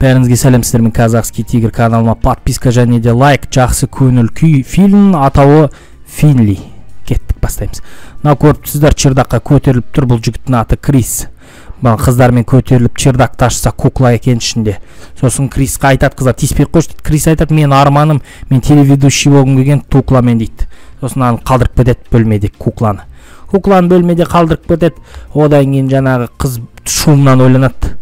Бәріңізге сәлем, мен Казахский Тигр каналыма подписка және де лайк. Жақсы көңіл күй фильм атауы Финли. Кеттік, бастаймыз. Мына көріп тұрсыздар, чердаққа көтеріліп тұр. Бұл жігіттің аты Крис. Қыздармен көтеріліп чердақта ашса кукла екен ішінде. Сосын Крисқа айтады, қыздар тиіспей қойшы дейді. Крис айтады, мен арманым, мен телеведущий болғым келген кукламен дейді. Сосын аны қалдырып кетеді бөлмеде кукланы. Кукланы бөлмеде қалдырып кетеді. Одан кейін жаңағы қыз шумнан ойланады.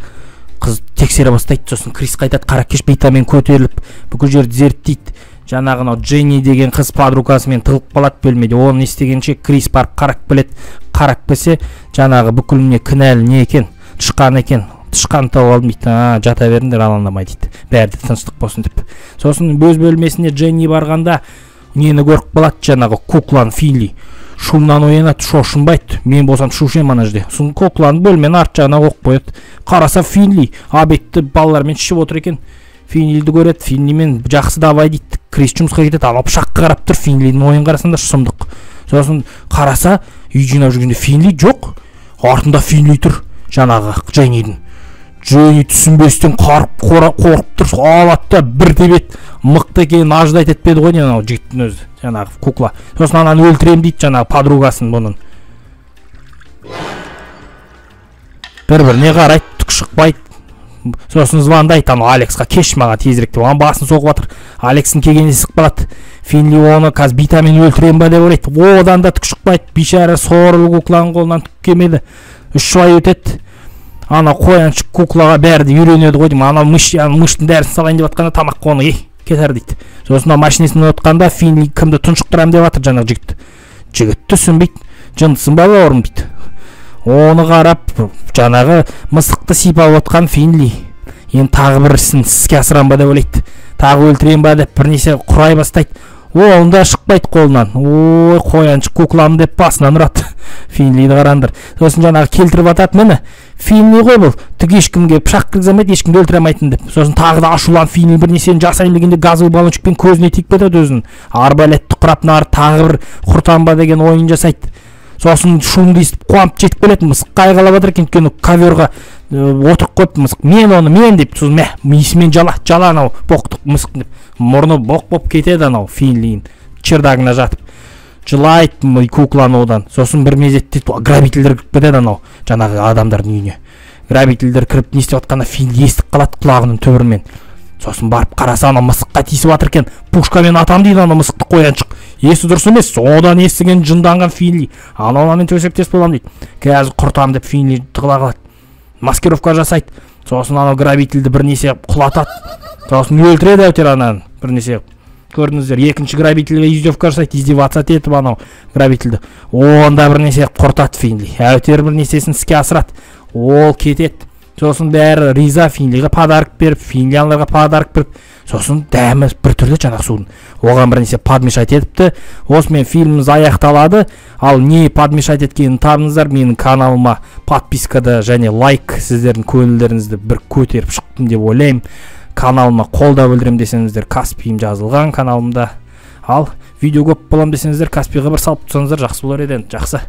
Қыз тексере бастайды. Сосын Крис қайтады, қаракеш бейтамен көтеріліп бүкіл жерді зерттейді. Жаңағы Дженни деген қыз подругасымен тығылып қалады бөлмеде. Оны естігенше Крис барып қарап біледі. Қарап білсе, жаңағы бүкіліне кінәлі не екен? Тышқан екен. Тышқан тауып алдым дейді. Жата беріңдер, алаңдамай дейді. Бәрі де тыныштық болсын деп. Сосын өз бөлмесіне Дженни барғанда нені көріп қалады, жаңағы куклан Финли. Шумнан оянады, шошынбайды. Мен болсам шушем ана жерде. Сосын кукланы бөлменің арт жағына қойып қояды. Қараса Финли обедті балалармен ішіп отыр екен. Финлиді көреді, Финлимен жақсы давай дейді. Крис жұмысқа кетеді, ана пышаққа қарап тұр. Финлидің ойын қарасаңдар сұмдық. Сосын қараса, үй жинап жүргенде Финли жоқ. Артында Финли тұр, жаңағы Дженнидің. Дженни түсінбестен қорқып тұр, алады да бір тебет. Мықты екенін аждайт етпеді ғой, анау жігіттің өзі, жаңағы кукла. Сосын ананы өлтірем дейді, жаңағы подругасын бұның. Бір-біріне қарайды, түк шықпайды. Сосын звондайды, анау Алексқа кеш маған тезірек деп, оның басын соғып жатыр. Алексің келгенде сық қалады. Финли оны қазір битамен өлтірем ба деп ойлайды. Одан да түк шықпайды. Бейшара сорлы кукланың қолынан түк келмеді. 3 ай өтеді. Ана қояншық куклаға бәрі де үйренеді ғой деймін. Ана мыштың дәрісін салайын деп жатқанда тамаққа оны кетер дейді. Сосын машинесін отқанда Финли кімді тұншықтырам деп жатыр жаңағы жігіт. Жігіт түсінбейді. Жындысың ба бауырым дейді. Оны қарап жаңағы мысықты сипап отқан Финли. Енді тағы бір ісін іске асырам ба деп ойлайды. Тағы өлтірем ба деп бірнеше құрай бастайды. Онда шықпайды қолынан. Ой, қояншық куклам деп басынан ұрады. Финлиді қараңдар. Сосын жаңағы келтіріп атады мені. Финли ғой бұл. Түк ешкімге пышақ кіргіземейді, ешкімді өлтіре алмайтын деп. Сосын тағы да ашуланып Финли бір нәрсені жасайын дегенде газовый баллончикпен көзіне тиіп кетеді өзінің. Арбалетті құрап нары тағы бір құртам ба деген ойын жасайды. Сосын шумды естіп қуанып жетіп келеді. Мысық қайғалап жатыр екен, өйткені коверға отырып қойыпты мысық. Мен деп, сосын мисімен жала анау боқтық мысық деп. Мұрны боқ болып кетеді анау Финлидің чердагына жатып. Жылайды кукланы одан. Сосын бір мезетте грабительдер кіріп кетеді анау жаңағы адамдардың үйіне. Грабительдер кіріп не істеп жатқанда Финли естіп қалады құлағының түбірімен. Сосын барып қараса ана мысыққа тиісіп жатыр екен. Пушкамен атам дейді ана мысықты қояншық. Есі дұрыс емес. Одан естіген жынданған Финли. Анамен төсектес болам дейді. Қазір құртам деп Финли тығыла қалады. Маскировка жасайды. Сосын ана грабительді бірнесе құлатады. Сосын өлтіреді әйтеуір ананы бірнесе. Көрдіңіздер, екінші грабительге издевка жасайды, издеваться етіп анау грабительді. Онда бірнесе құртады Финли. Әйтеуір бірнесесін іске асырады. Ол кетеді. Сосын бәрі риза, Финлиге подарок беріп, финляндарға подарок беріп, сосын дәмі бір түрлі жаңағы судың. Оған бірнесе подмешать етіпті. Осымен фильміміз аяқталады. Ал не подмешать еткенін табыңыздар. Менің каналыма подпискада және лайк, сіздердің көңілдеріңізді бір көтеріп шықтым деп ойлаймын. Каналыма қолдау білдірем десеңіздер, Каспиім жазылған каналымда. Ал видео көп болам десеңіздер, Каспиға бір салып тұрсаңыздар жақсы болар еді. Жақсы.